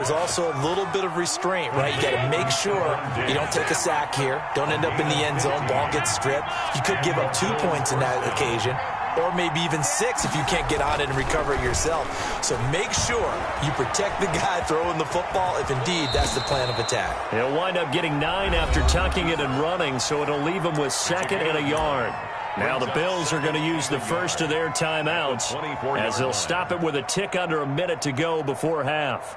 There's also a little bit of restraint, right? You got to make sure you don't take a sack here. Don't end up in the end zone. Ball gets stripped. You could give up 2 points in that occasion, or maybe even 6 if you can't get on it and recover it yourself. So make sure you protect the guy throwing the football if indeed that's the plan of attack. He'll wind up getting 9 after tucking it and running, so it'll leave him with 2nd and a yard. Now the Bills are going to use the first of their timeouts as they'll stop it with a tick under a minute to go before half.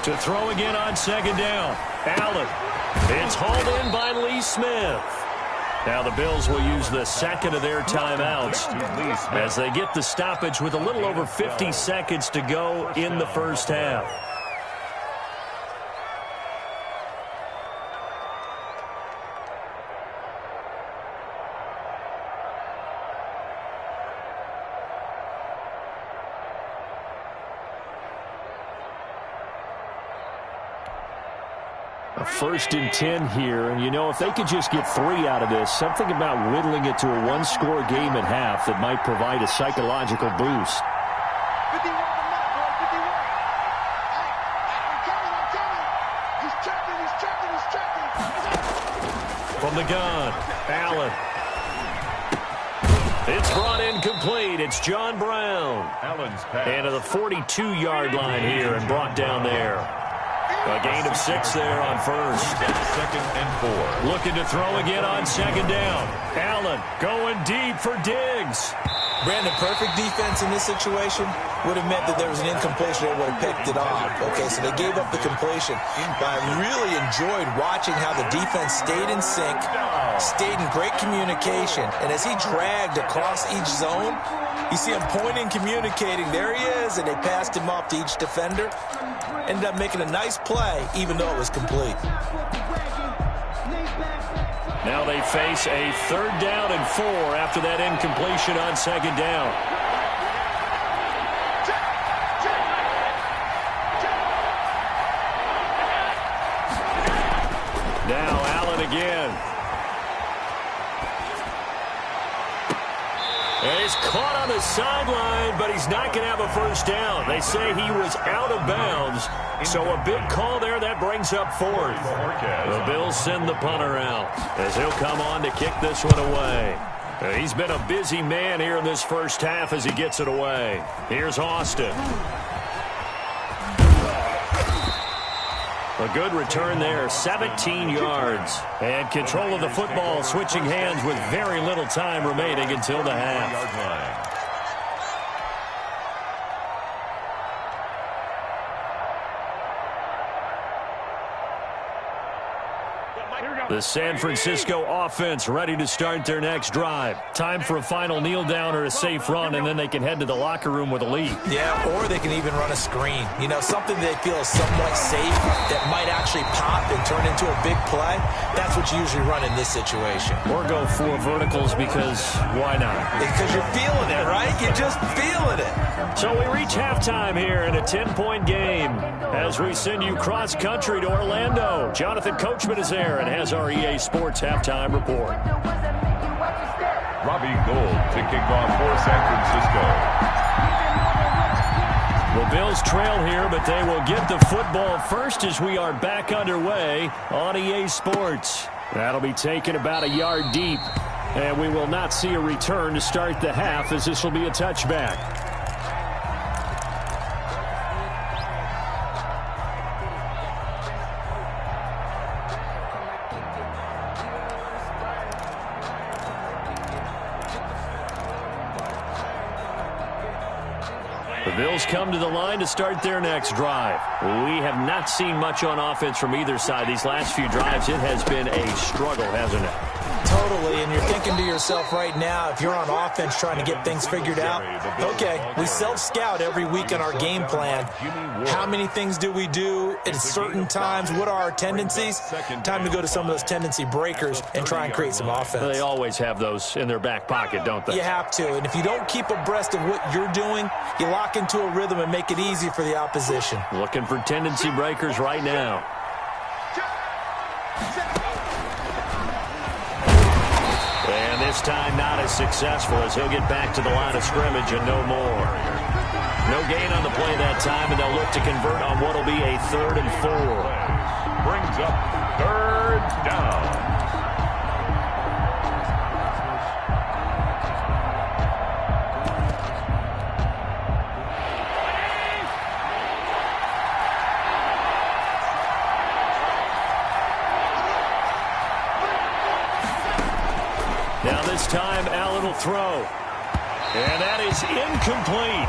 To throw again on 2nd down. Allen. It's hauled in by Lee Smith. Now the Bills will use the 2nd of their timeouts as they get the stoppage with a little over 50 seconds to go in the first half. A 1st and 10 here, and you know, if they could just get 3 out of this, something about whittling it to a one-score game at half that might provide a psychological boost. From the gun, Allen. It's brought in complete. It's John Brown. And to the 42-yard line here and brought down there. A gain of 6 there on 1st. 2nd and 4. Looking to throw again on 2nd down. Allen going deep for Diggs. Brandon, perfect defense in this situation would have meant that there was an incompletion that would have picked it off. Okay, so they gave up the completion. But I really enjoyed watching how the defense stayed in sync, stayed in great communication, and as he dragged across each zone, you see him pointing, communicating. There he is, and they passed him off to each defender. Ended up making a nice play, even though it was complete. Now they face a 3rd down and 4 after that incompletion on 2nd down. Now Allen again. And he's caught on the sideline, but he's not going to have a 1st down. They say he was out of bounds, so a big call there. That brings up 4th. The Bills send the punter out as he'll come on to kick this one away. He's been a busy man here in this first half as he gets it away. Here's Austin. A good return there, 17 yards. And control of the football, switching hands with very little time remaining until the half. The San Francisco offense ready to start their next drive. Time for a final kneel down or a safe run, and then they can head to the locker room with a lead. Yeah, or they can even run a screen. You know, something they feel is somewhat safe that might actually pop and turn into a big play. That's what you usually run in this situation. Or go 4 verticals because why not? Because you're feeling it, right? You're just feeling it. So we reach halftime here in a 10-point game as we send you cross-country to Orlando. Jonathan Coachman is there and has our EA Sports halftime report. Robbie Gould to kick off for San Francisco. The Bills trail here, but they will get the football first as we are back underway on EA Sports. That'll be taken about a yard deep, and we will not see a return to start the half as this will be a touchback. The Bills come to the line to start their next drive. We have not seen much on offense from either side. These last few drives, it has been a struggle, hasn't it? Totally, and you're thinking to yourself right now, if you're on offense trying to get things figured out, okay, we self-scout every week in our game plan. How many things do we do at certain times? What are our tendencies? Time to go to some of those tendency breakers and try and create some offense. They always have those in their back pocket, don't they? You have to, and if you don't keep abreast of what you're doing, you lock into a rhythm and make it easy for the opposition. Looking for tendency breakers right now. And this time not as successful as he'll get back to the line of scrimmage and no more. No gain on the play that time, and they'll look to convert on what will be a 3rd and 4. Brings up 3rd down. Now this time, Allen will throw. And that is incomplete.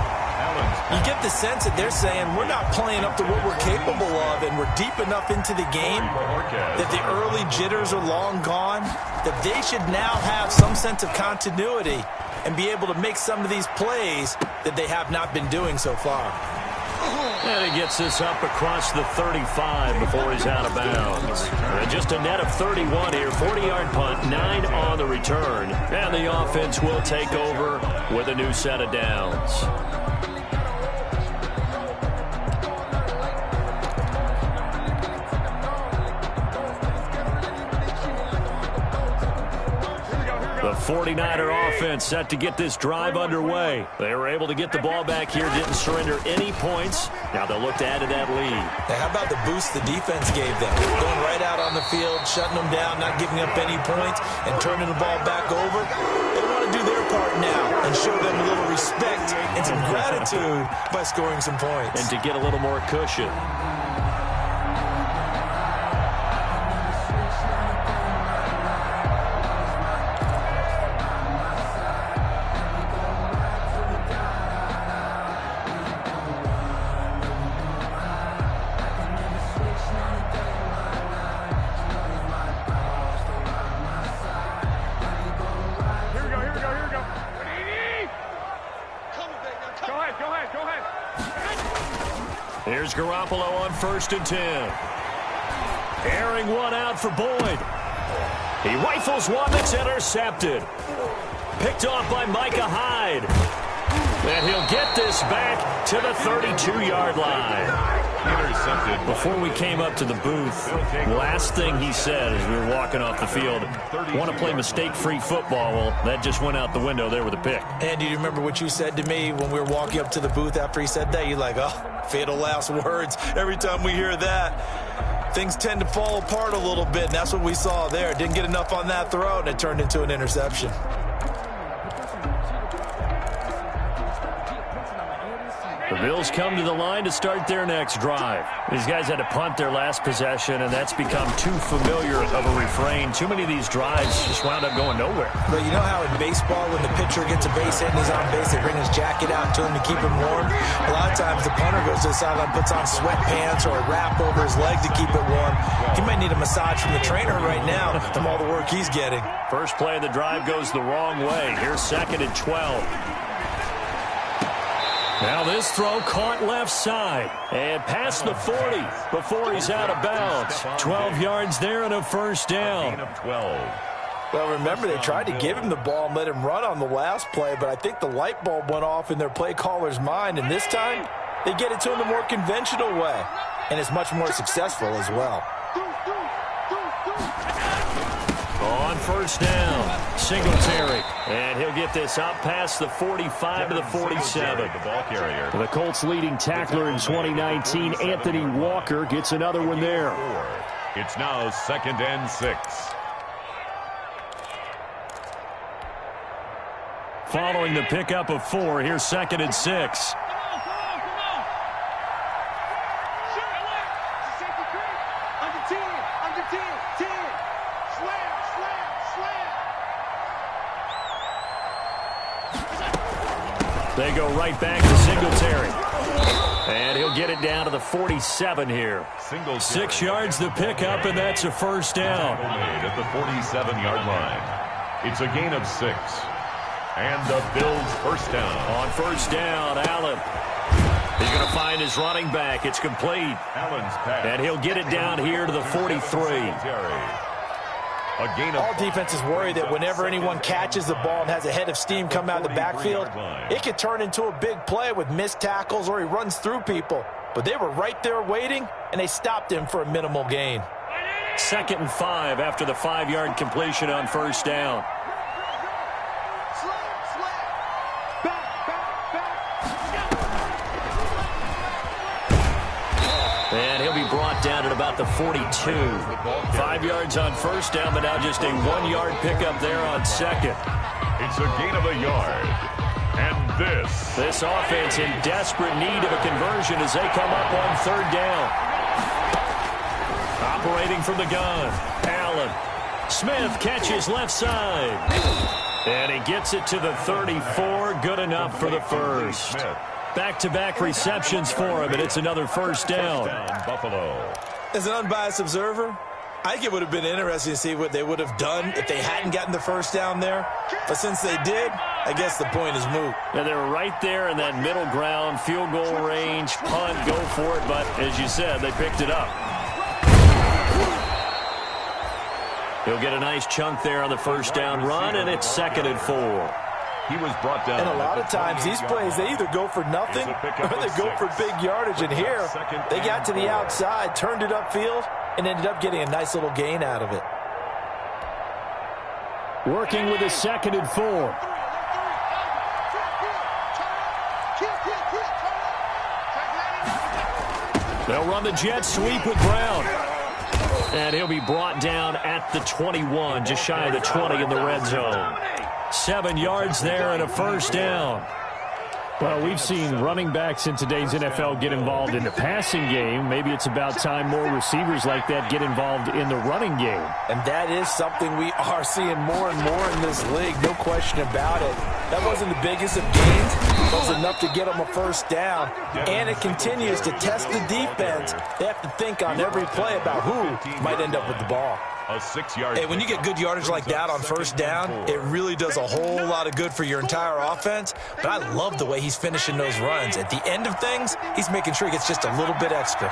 You get the sense that they're saying we're not playing up to what we're capable of, and we're deep enough into the game that the early jitters are long gone, that they should now have some sense of continuity and be able to make some of these plays that they have not been doing so far. And he gets this up across the 35 before he's out of bounds. And just a net of 31 here, 40-yard punt, 9 on the return. And the offense will take over with a new set of downs. The 49er offense set to get this drive underway. They were able to get the ball back here, didn't surrender any points. Now they'll look to add to that lead. Now, how about the boost the defense gave them? Going right out on the field, shutting them down, not giving up any points, and turning the ball back over. They want to do their part now and show them a little respect and some gratitude by scoring some points. And to get a little more cushion. Here's Garoppolo on 1st and 10. Airing one out for Boyd. He rifles one that's intercepted. Picked off by Micah Hyde. And he'll get this back to the 32-yard line. Intercepted. Before we came up to the booth, last thing he said as we were walking off the field, want to play mistake-free football. Well, that just went out the window there with a pick. And do you remember what you said to me when we were walking up to the booth after he said that? You're like, oh, fatal last words. Every time we hear that, things tend to fall apart a little bit, and that's what we saw there. Didn't get enough on that throw, and it turned into an interception. The Bills come to the line to start their next drive. These guys had to punt their last possession, and that's become too familiar of a refrain. Too many of these drives just wound up going nowhere. But you know how in baseball, when the pitcher gets a base hit and he's on base, they bring his jacket out to him to keep him warm? A lot of times the punter goes to the sideline, puts on sweatpants or a wrap over his leg to keep it warm. He might need a massage from the trainer right now from all the work he's getting. First play of the drive goes the wrong way. Here's 2nd and 12. Now this throw caught left side and past the 40 before he's out of bounds. 12 yards there and a first down. Well, remember, they tried to give him the ball and let him run on the last play, but I think the light bulb went off in their play caller's mind, and this time they get it to him the more conventional way, and it's much more successful as well. On first down, Singletary. And he'll get this out past the 45 to the 47. The ball carrier. The Colts' leading tackler in 2019, Anthony Walker, gets another one there. It's now 2nd and 6. Following the pickup of 4, here's 2nd and 6. They go right back to Singletary. And he'll get it down to the 47 here. 6 yards the pickup, and that's a first down. Made at the 47-yard line. It's a gain of 6. And the Bills first down. On first down, Allen. He's going to find his running back. It's complete. Allen's pass. And he'll get it down here to the 43. All defenses worry that whenever anyone catches the ball and has a head of steam come out of the backfield, it could turn into a big play with missed tackles or he runs through people. But they were right there waiting, and they stopped him for a minimal gain. 2nd and 5 after the 5-yard completion on first down. And he'll be brought down at about the 42. 5 yards on first down, but now just a 1-yard pickup there on second. It's a gain of a yard. And this offense in desperate need of a conversion as they come up on third down. Operating from the gun, Allen. Smith catches left side. And he gets it to the 34. Good enough for the first. Back-to-back receptions for him, and it's another first down. Buffalo. As an unbiased observer, I think it would have been interesting to see what they would have done if they hadn't gotten the first down there. But since they did, I guess the point is moot. Yeah, they were right there in that middle ground, field goal range, punt, go for it. But as you said, they picked it up. He'll get a nice chunk there on the first down run, and it's 2nd and 4. He was brought down. And a lot of times these plays, they either go for nothing or they go for big yardage. And here, they got to the outside, turned it upfield, and ended up getting a nice little gain out of it. Working with a 2nd and 4. They'll run the jet sweep with Brown. And he'll be brought down at the 21, just shy of the 20 in the red zone. 7 yards there and a first down. Well, we've seen running backs in today's NFL get involved in the passing game. Maybe it's about time more receivers like that get involved in the running game. And that is something we are seeing more and more in this league, no question about it. That wasn't the biggest of gains. It was enough to get them a first down. And it continues to test the defense. They have to think on every play about who might end up with the ball. A 6-yard. Hey, when you get good yardage like that on first down, it really does a whole lot of good for your entire offense. But I love the way he's finishing those runs. At the end of things, he's making sure he gets just a little bit extra.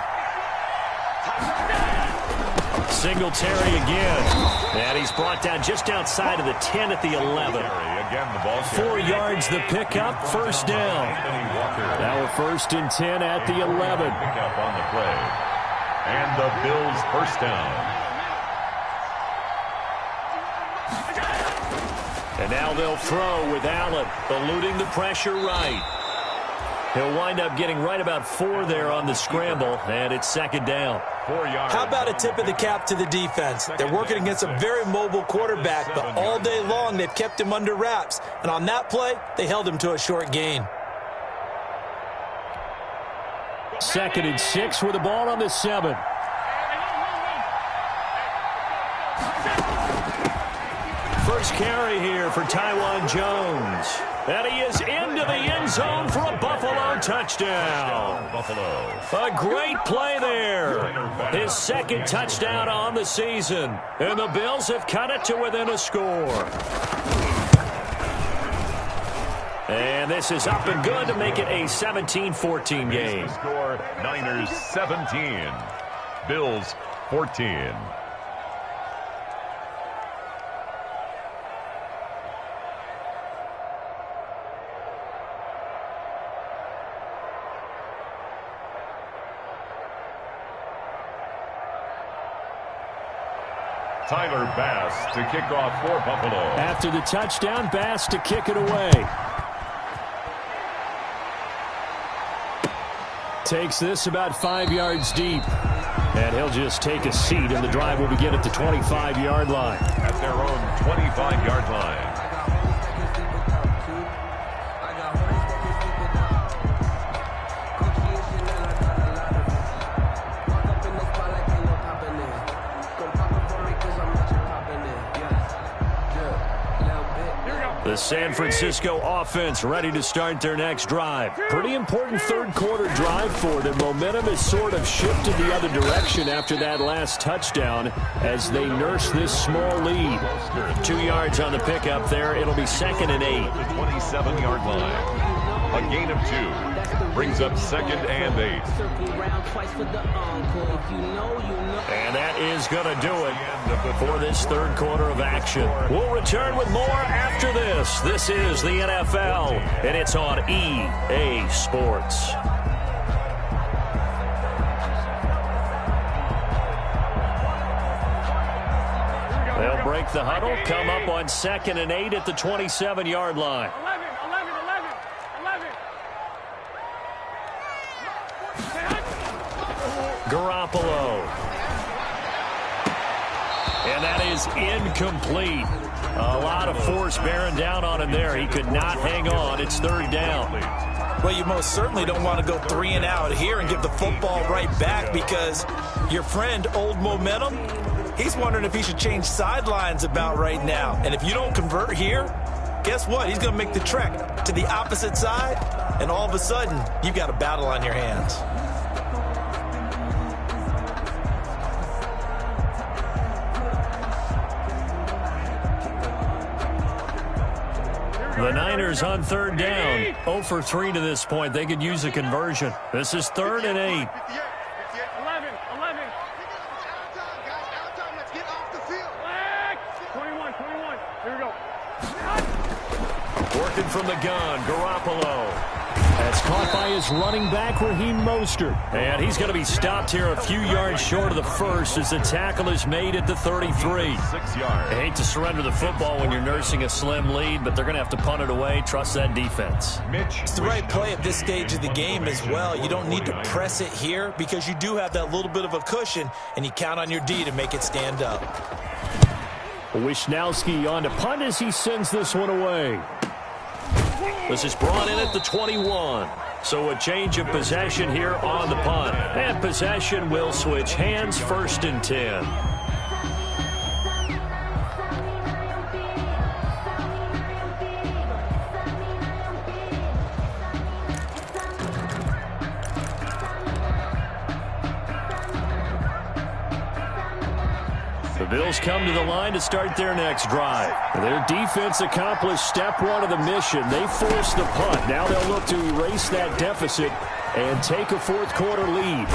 Singletary again. And he's brought down just outside of the 10 at the 11. 4 yards the pickup, first down. Now we're 1st and 10 at the 11. Pickup on the play. And the Bills first down. And now they'll throw with Allen, eluding the pressure right. He'll wind up getting right about 4 there on the scramble, and it's 2nd down. 4 yards. How about a tip of the cap to the defense? They're working against a very mobile quarterback, but all day long they've kept him under wraps. And on that play, they held him to a short gain. 2nd and 6 with the ball on the 7. First carry here for Taiwan Jones. And he is into the end zone for a Buffalo touchdown. A great play there. His 2nd touchdown on the season. And the Bills have cut it to within a score. And this is up and good to make it a 17-14 game. Score Niners 17. Bills 14. Tyler Bass to kick off for Buffalo. After the touchdown, Bass to kick it away. Takes this about 5 yards deep. And he'll just take a seat, and the drive will begin at the 25-yard line. At their own 25-yard line. The The San Francisco offense ready to start their next drive. Pretty important third-quarter drive for them. Momentum has sort of shifted the other direction after that last touchdown as they nurse this small lead. 2 yards on the pickup there. It'll be 2nd and 8. The 27-yard line. A gain of 2 brings up 2nd and 8. And that is going to do it for this third quarter of action. We'll return with more after this. This is the NFL, and it's on EA Sports. They'll break the huddle, come up on 2nd and 8 at the 27-yard line. Garoppolo. And that is incomplete. A lot of force bearing down on him there. He could not hang on. It's 3rd down. Well, you most certainly don't want to go 3 and out here and give the football right back because your friend, Old Momentum, he's wondering if he should change sidelines about right now. And if you don't convert here, guess what? He's going to make the trek to the opposite side, and all of a sudden, you've got a battle on your hands. The Niners on 3rd down. 0 for 3 to this point. They could use a conversion. This is 3rd and 8. 11. Let's get off the field. 21. Here we go. Working from the gun, Garoppolo. That's caught by his running back, Raheem Mostert. And he's going to be stopped here a few yards short of the first as the tackle is made at the 33. 6 yards. I hate to surrender the football when you're nursing a slim lead, but they're going to have to punt it away. Trust that defense. It's the right play at this stage of the game as well. You don't need to press it here because you do have that little bit of a cushion, and you count on your D to make it stand up. Wisnowski on to punt as he sends this one away. This is brought in at the 21. So a change of possession here on the punt. And possession will switch hands, 1st and 10. The Bills come to the line to start their next drive. Their defense accomplished step 1 of the mission. They forced the punt. Now they'll look to erase that deficit and take a 4th quarter lead.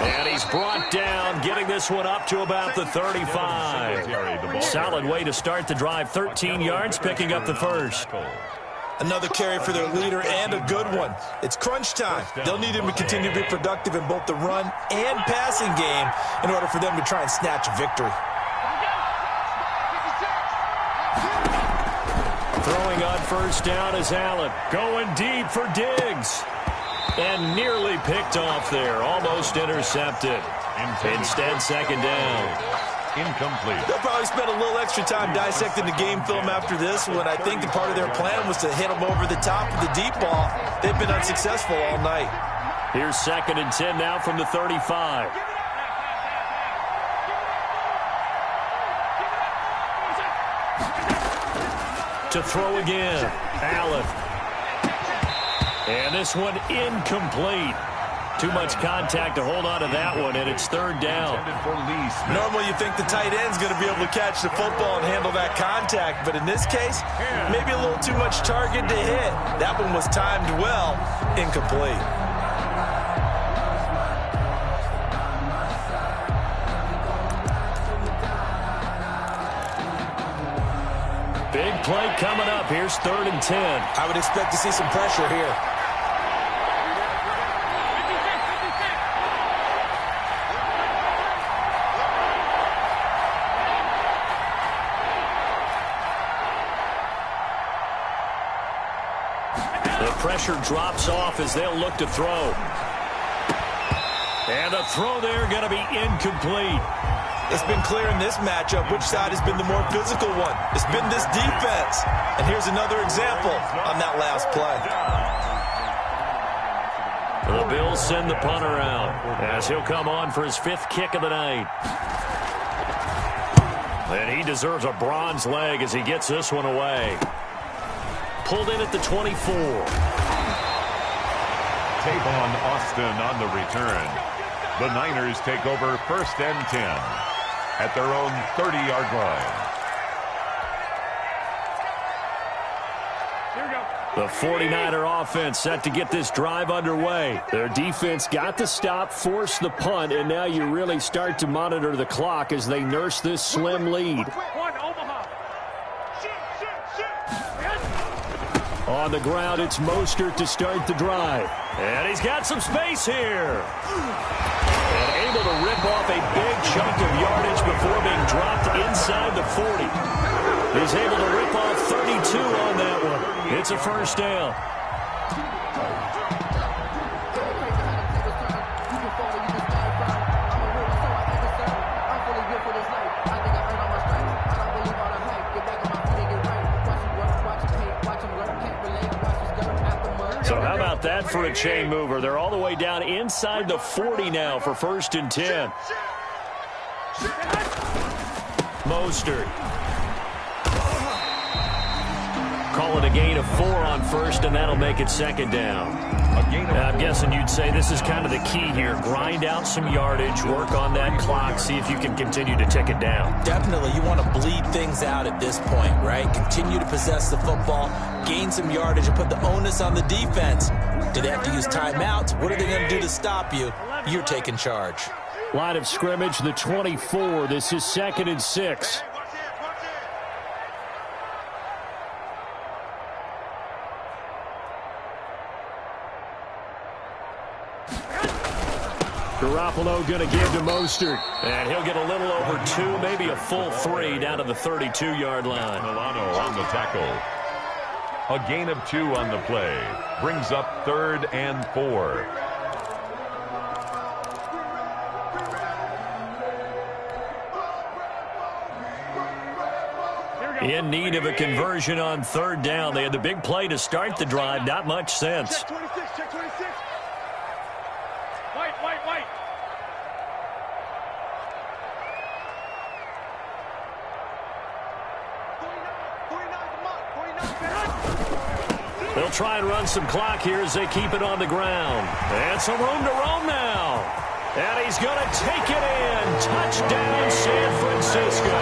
And he's brought down, getting this one up to about the 35. Solid way to start the drive. 13 yards, picking up the first. Another carry for their leader and a good one. It's crunch time. They'll need him to continue to be productive in both the run and passing game in order for them to try and snatch a victory. Throwing on 1st down is Allen. Going deep for Diggs. And nearly picked off there. Almost intercepted. Instead, 2nd down. Incomplete. They'll probably spend a little extra time dissecting the game film after this one. I think that part of their plan was to hit them over the top of the deep ball. They've been unsuccessful all night. Here's 2nd and 10 now from the 35. To throw again. Allen. And this one incomplete. Too much contact to hold on to that one, and it's 3rd down. Normally you think the tight end's going to be able to catch the football and handle that contact, but in this case, maybe a little too much target to hit. That one was timed well, incomplete. Big play coming up. Here's 3rd and 10. I would expect to see some pressure here. The pressure drops off as they'll look to throw. And the throw there going to be incomplete. It's been clear in this matchup which side has been the more physical one. It's been this defense. And here's another example on that last play. The Bills send the punter out as he'll come on for his 5th kick of the night. And he deserves a bronze leg as he gets this one away. pulled in at the 24. Tavon Austin on the return. The Niners take over 1st and 10 at their own 30-yard line. The 49er offense set to get this drive underway. Their defense got the stop, forced the punt, and now you really start to monitor the clock as they nurse this slim lead. On the ground, it's Mostert to start the drive. And he's got some space here. And able to rip off a big chunk of yardage before being dropped inside the 40. He's able to rip off 32 on that one. It's a first down. So how about that for a chain mover? They're all the way down inside the 40 now for 1st and 10. Mostert. Call it a gain of 4 on 1st, and that'll make it 2nd down. I'm guessing you'd say this is kind of the key here. Grind out some yardage, work on that clock, see if you can continue to tick it down. Definitely. You want to bleed things out at this point, right? Continue to possess the football, gain some yardage, and put the onus on the defense. Do they have to use timeouts? What are they going to do to stop you? You're taking charge. Line of scrimmage, the 24. This is 2nd and 6. Garoppolo going to give to Mostert. And he'll get a little over 2, maybe a full 3 down to the 32-yard line. Milano on the tackle. A gain of 2 on the play. Brings up 3rd and 4. In need of a conversion on 3rd down. They had the big play to start the drive. Not much sense. Check 26, check 26. White. They'll try and run some clock here as they keep it on the ground. And some room to roam now. And he's going to take it in. Touchdown, San Francisco.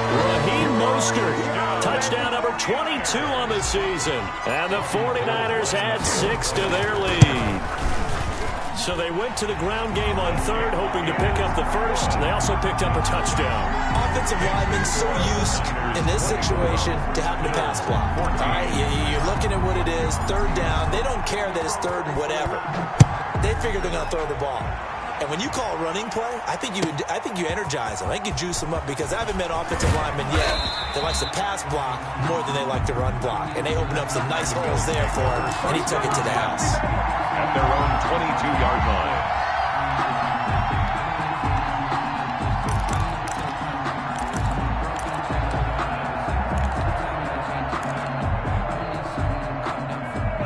Raheem Mostert, touchdown number 22 on the season. And the 49ers add 6 to their lead. So they went to the ground game on 3rd, hoping to pick up the 1st. They also picked up a touchdown. Offensive linemen so used in this situation to having to pass block. All right, you're looking at what it is, 3rd down. They don't care that it's 3rd and whatever. They figure they're going to throw the ball. And when you call a running play, I think you energize them. I think you juice them up because I haven't met offensive linemen yet that likes to pass block more than they like to run block. And they opened up some nice holes there for him, and he took it to the house. At their own 22-yard line.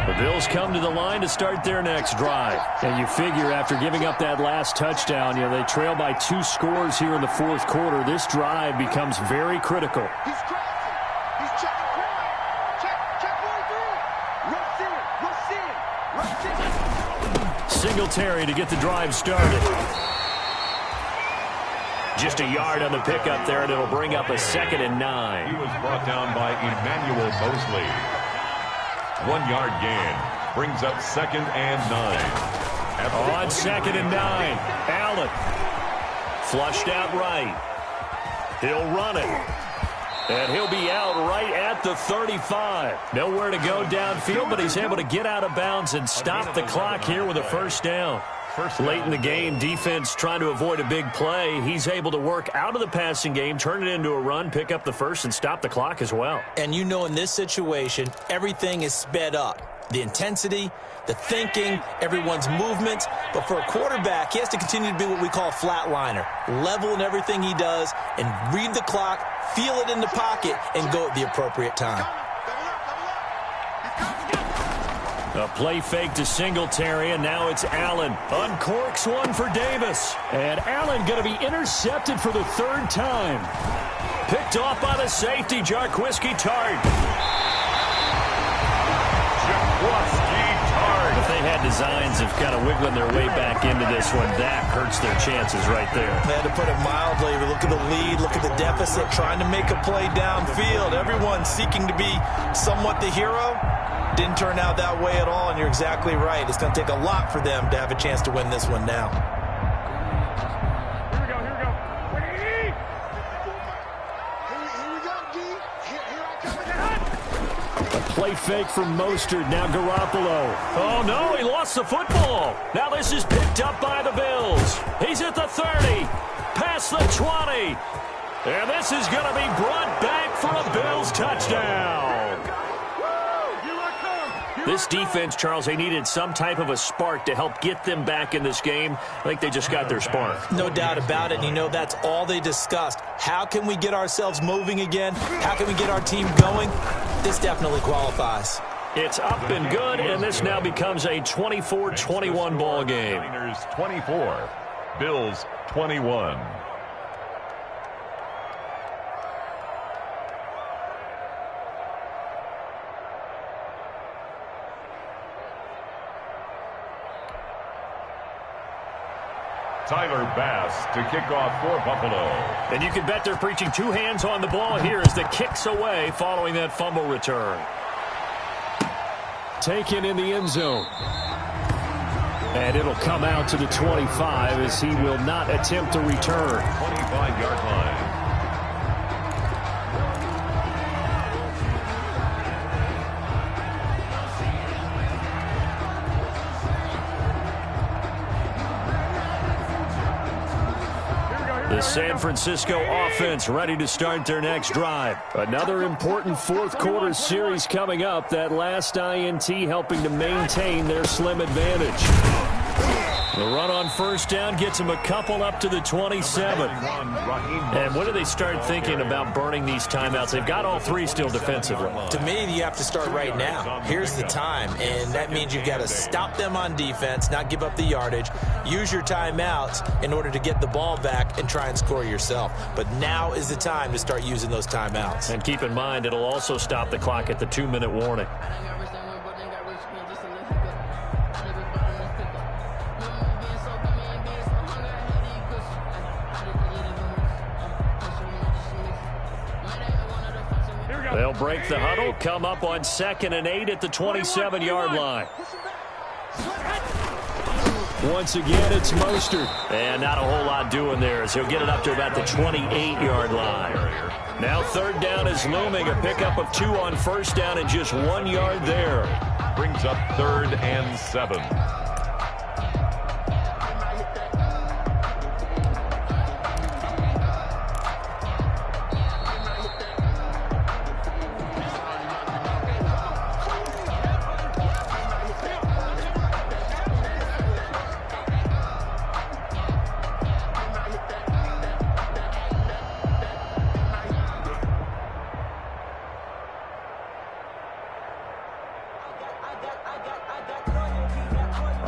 The Bills come to the line to start their next drive. And you figure after giving up that last touchdown, they trail by 2 scores here in the 4th quarter. This drive becomes very critical. He's crossing. He's checking corner. Check 43. Rush in. Singletary to get the drive started. Just a yard on the pickup there, and it'll bring up a 2nd and 9. He was brought down by Emmanuel Mosley. 1-yard gain. Brings up 2nd and 9. On 2nd and 9, Allen. Flushed out right. He'll run it. And he'll be out right at the 35. Nowhere to go downfield, but he's able to get out of bounds and stop the clock here with a 1st down. Late in the game, defense trying to avoid a big play. He's able to work out of the passing game, turn it into a run, pick up the 1st, and stop the clock as well. And you know in this situation, everything is sped up. The intensity, the thinking, everyone's movement. But for a quarterback, he has to continue to be what we call a flatliner. Level in everything he does and read the clock, feel it in the pocket, and go at the appropriate time. A play fake to Singletary, and now it's Allen. Uncorks one for Davis. And Allen going to be intercepted for the 3rd time. Picked off by the safety, Jarquiski Tart. had designs of kind of wiggling their way back into this one. That hurts their chances right there. Man, to put it mildly, look at the lead, look at the deficit, trying to make a play downfield. Everyone seeking to be somewhat the hero. Didn't turn out that way at all, and you're exactly right. It's going to take a lot for them to have a chance to win this one now. Play fake from Mostert. Now Garoppolo. Oh, no, he lost the football. Now this is picked up by the Bills. He's at the 30, past the 20. And this is going to be brought back for a Bills touchdown. This defense, Charles, they needed some type of a spark to help get them back in this game. I think they just got their spark. No doubt about it. And you know, that's all they discussed. How can we get ourselves moving again? How can we get our team going? This definitely qualifies. It's up and good, and this now becomes a 24-21 ball game. Niners 24, Bills 21. Tyler Bass to kick off for Buffalo. And you can bet they're preaching two hands on the ball here as the kick's away following that fumble return. Taken in the end zone. And it'll come out to the 25 as he will not attempt to return. 25-yard line. The San Francisco offense ready to start their next drive. Another important fourth quarter series coming up. That last INT helping to maintain their slim advantage. The run on first down gets them a couple up to the 27. And when do they start thinking about burning these timeouts? They've got all three still defensively. To me, you have to start right now. Here's the time, and that means you've got to stop them on defense, not give up the yardage, use your timeouts in order to get the ball back and try and score yourself. But now is the time to start using those timeouts. And keep in mind, it'll also stop the clock at the 2-minute warning. They'll break the huddle, come up on 2nd and 8 at the 27-yard line. Once again, it's Mostert. And not a whole lot doing there as he'll get it up to about the 28-yard line. Now 3rd down is looming, a pickup of 2 on first down and just 1 yard there. Brings up 3rd and 7.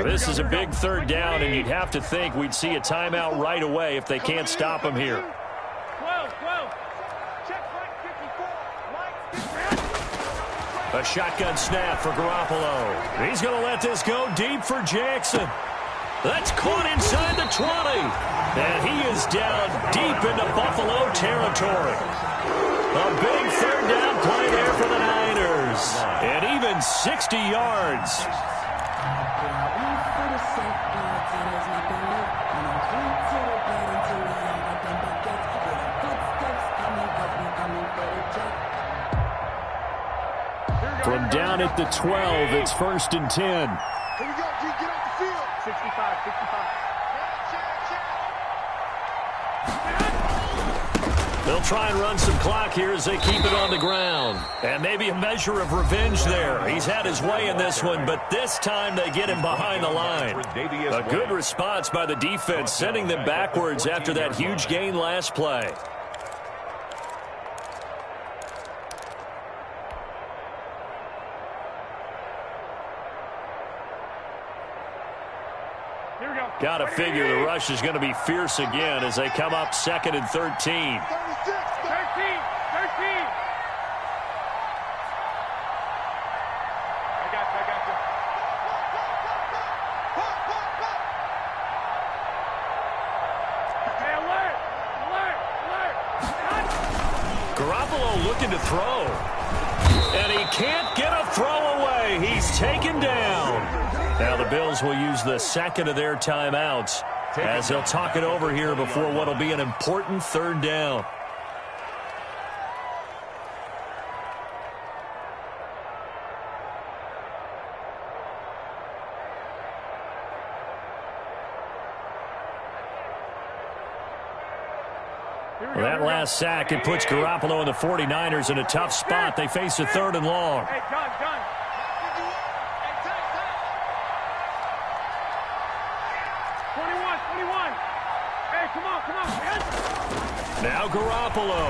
This is a big 3rd down, and you'd have to think we'd see a timeout right away if they can't stop him here. 12. Check flag 54. A shotgun snap for Garoppolo. He's going to let this go deep for Jackson. That's caught inside the 20. And he is down deep into Buffalo territory. A big 3rd down play there for the Niners. And even 60 yards. From down at the 12, it's 1st and 10. Here we go, G, get off the field. 65. They'll try and run some clock here as they keep it on the ground. And maybe a measure of revenge there. He's had his way in this one, but this time they get him behind the line. A good response by the defense, sending them backwards after that huge gain last play. Got to figure the rush is going to be fierce again as they come up 2nd and 13. 13. I got you. Garoppolo looking to throw. And he can't get a throw away. He's taken down. Now the Bills will use the second of their timeouts as they'll talk it over here before what will be an important third down. Well, that last sack, it puts Garoppolo and the 49ers in a tough spot. They face a 3rd and long. Hey, gun. 21. Hey, come on. Now Garoppolo.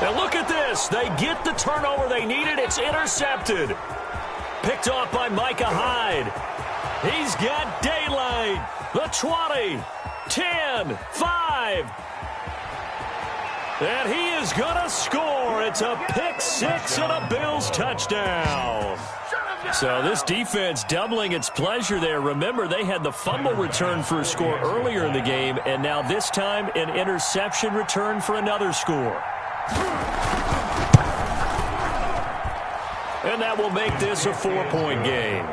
And look at this. They get the turnover they needed. It's intercepted. Picked off by Micah Hyde. He's got daylight. The 20. 10, 5. And he is going to score. It's a pick six and a Bills touchdown. So this defense doubling its pleasure there. Remember, they had the fumble return for a score earlier in the game, and now this time an interception return for another score. And that will make this a 4-point game.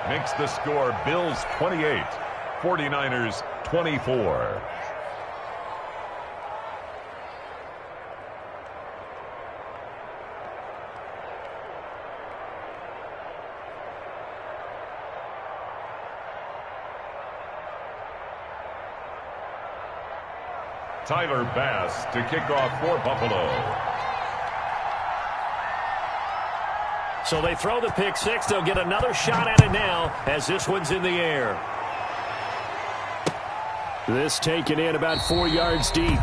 Makes the score Bills 28, 49ers 24. Tyler Bass to kick off for Buffalo. So they throw the pick six. They'll get another shot at it now as this one's in the air. This taken in about 4 yards deep.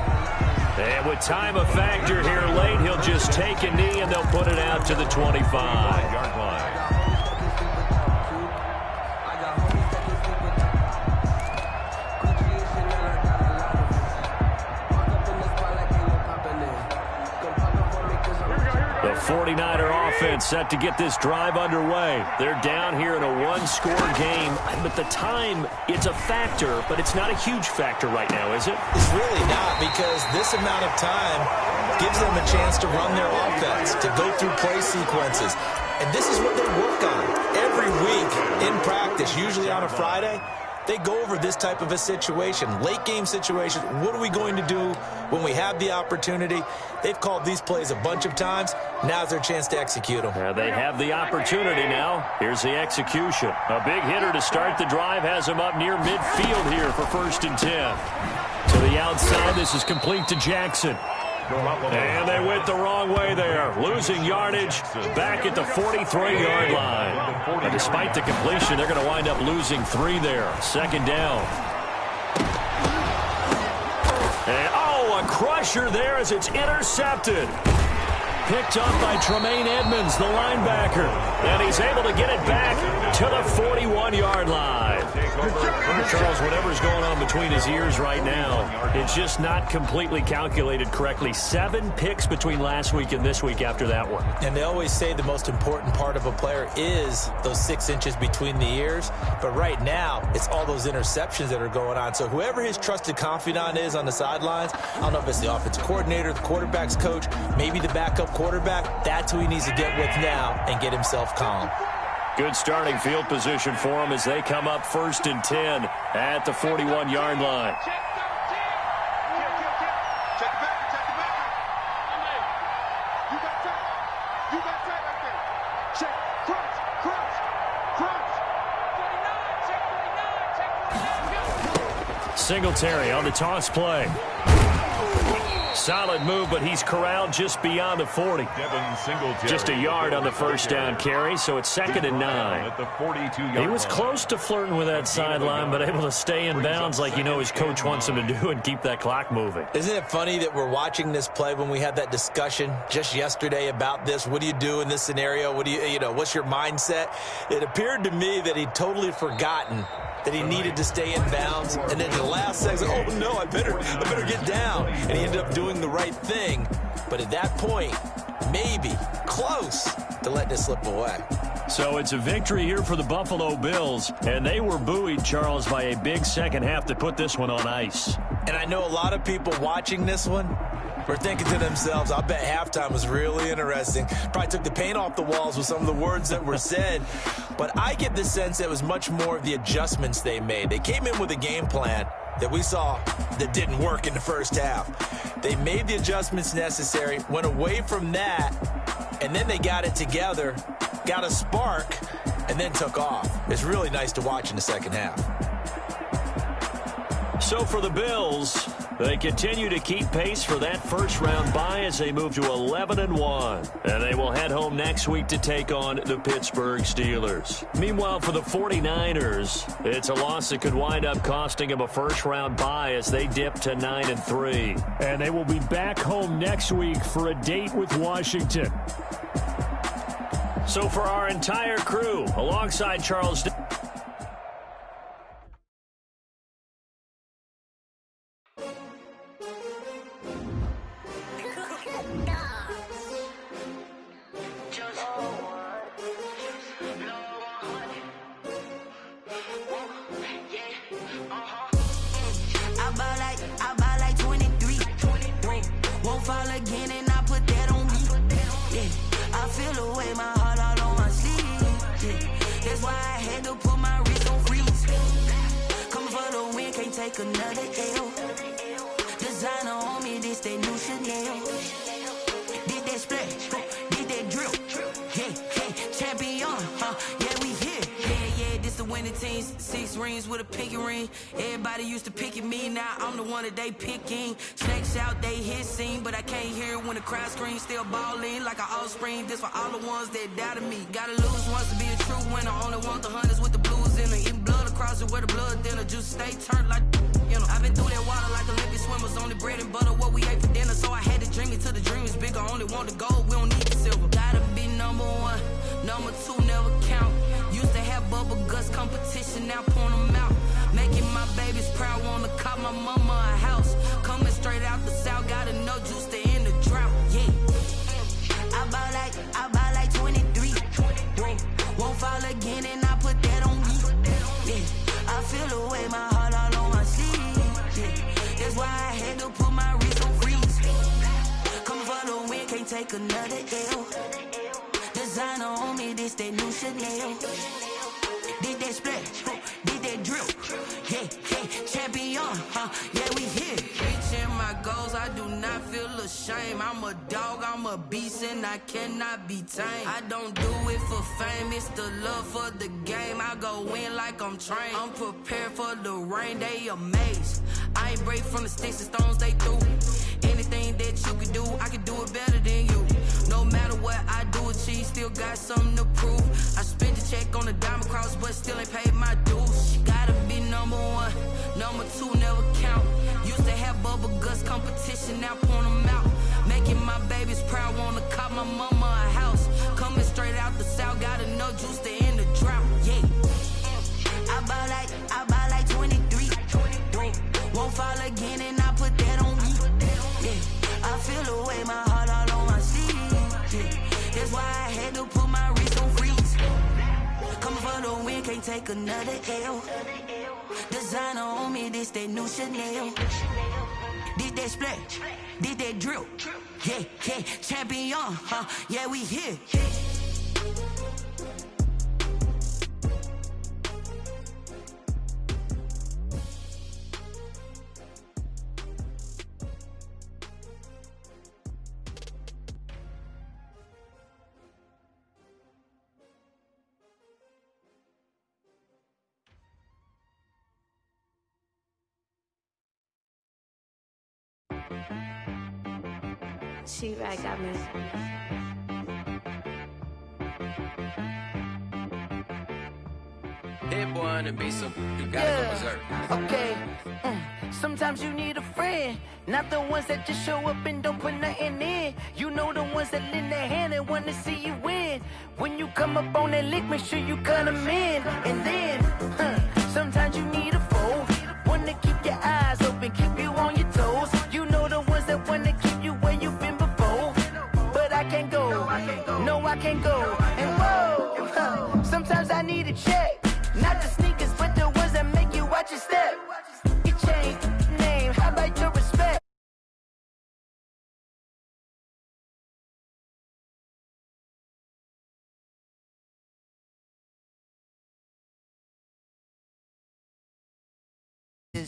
And with time a factor here late, he'll just take a knee and they'll put it out to the 25-yard line. The 49er offense set to get this drive underway. They're down here in a one-score game, but the time, it's a factor, but it's not a huge factor right now, is it? It's really not, because this amount of time gives them a chance to run their offense, to go through play sequences. And this is what they work on every week in practice, usually on a Friday. They go over this type of a situation, late game situation. What are we going to do when we have the opportunity? They've called these plays a bunch of times. Now's their chance to execute them. Yeah, they have the opportunity now. Here's the execution. A big hitter to start the drive has him up near midfield here for 1st and 10. To the outside, this is complete to Jackson. And they went the wrong way there. Losing yardage back at the 43-yard line. And despite the completion, they're going to wind up losing 3 there. 2nd down. And, a crusher there as it's intercepted. Picked up by Tremaine Edmonds, the linebacker. And he's able to get it back to the 41-yard line. Charles, whatever's going on between his ears right now, it's just not completely calculated correctly. 7 picks between last week and this week after that one. And they always say the most important part of a player is those 6 inches between the ears. But right now, it's all those interceptions that are going on. So whoever his trusted confidant is on the sidelines, I don't know if it's the offensive coordinator, the quarterback's coach, maybe the backup quarterback, that's who he needs to get with now and get himself calm. Good starting field position for him as they come up 1st and 10 at the 41-yard line. Singletary on the toss play. Solid move, but he's corralled just beyond the 40. Just a yard on the 1st down carry, so it's 2nd and 9. At the 42-yard He was close to flirting with that sideline, but able to stay in bounds like his coach wants him to do and keep that clock moving. Isn't it funny that we're watching this play when we had that discussion just yesterday about this? What do you do in this scenario? What do what's your mindset? It appeared to me that he'd totally forgotten that he needed to stay in bounds, and then the last second, oh no, I better get down. And he ended up doing the right thing. But at that point, maybe close to let this slip away. So it's a victory here for the Buffalo Bills, and they were buoyed, Charles, by a big second half to put this one on ice. And I know a lot of people watching this one, were thinking to themselves, I bet halftime was really interesting. Probably took the paint off the walls with some of the words that were said. But I get the sense that it was much more of the adjustments they made. They came in with a game plan that we saw that didn't work in the first half. They made the adjustments necessary, went away from that, and then they got it together, got a spark, and then took off. It's really nice to watch in the second half. So for the Bills, they continue to keep pace for that first-round bye as they move to 11-1. And they will head home next week to take on the Pittsburgh Steelers. Meanwhile, for the 49ers, it's a loss that could wind up costing them a first-round bye as they dip to 9-3. And they will be back home next week for a date with Washington. So for our entire crew, alongside Charles... I buy like 23. Won't fall again and I put that on me. Yeah, I feel the way, my heart all on my sleeve. Yeah, that's why I had to put my wrist on freeze. Coming for the win, can't take another L. Designer on me, this that new Chanel. Did that splash, did that drill. Yeah, champion, yeah, we here. Yeah, this the winning team. 6 rings with a pinky ring. Everybody used to pick at me, now I'm the one that they picking. Snakes out, they hit scene, but I can't hear it when the crowd screams. Still balling like an offspring. This for all the ones that doubted me. Gotta lose once to be a true winner. Only want the hunters with the blues in it. Eating blood across it where the blood dinner. Juice stay turned like, you know. I've been through that water like Olympic swimmers. Only bread and butter, what we ate for dinner. So I had to dream it till the dream is bigger. Only want the gold, we don't need the silver. Gotta be number 1, number 2 never count. Used to have bubble guts competition, now point them out. Making my babies proud, wanna cop my mama a house. Coming straight out the south, gotta know juice to end the drought. Yeah, I buy like 23. Won't fall again and I put that on me. Yeah, I feel the way, my heart all on my sleeve. Yeah, that's why I had to put my wrist on freeze. Coming for the win, can't take another L. Designer on me, this that new Chanel. Did that splash, did that drill. Yeah, champion, yeah, we here. Reaching my goals, I do not feel ashamed. I'm a dog, I'm a beast, and I cannot be tamed. I don't do it for fame, it's the love for the game. I go in like I'm trained. I'm prepared for the rain, they amazed. I ain't break from the sticks and stones they threw. Anything that you can do, I can do it better than you. No matter what I do, achieve, still got something to prove. I spent the check on the diamond cross, but still ain't paid my dues. Gotta be number 1, number 2 never count. Used to have bubble guts competition, now point them out. Making my babies proud, wanna cop my mama a house. Coming straight out the south, gotta know juice to end the drought. Yeah, I buy like 23. Won't fall again and I put that on me. Yeah, I feel the way, my heart all on my sleeve. Yeah, that's why I had to put my wrist on freeze. Coming for the win, can't take another L. Designer on me, this that new Chanel. Did that splash, did that drill. Yeah, champion, yeah, we here. She-Rag got me. Hit boy on the beat, so you gotta go berserk. Okay. Sometimes you need a friend, not the ones that just show up and don't put nothing in. You know the ones that lend their hand and wanna see you win. When you come up on that lick, make sure you cut them in. And then, sometimes you need a foe, one to keep your eyes open, keep you on your toes. You know the ones that wanna keep you where you've been before. But I can't go, no I can't go. And whoa, sometimes I need a check. Not the sneakers, but the ones that make you watch your step. It changed name, how about your respect?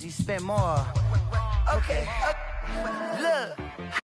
he spent more. Okay, look.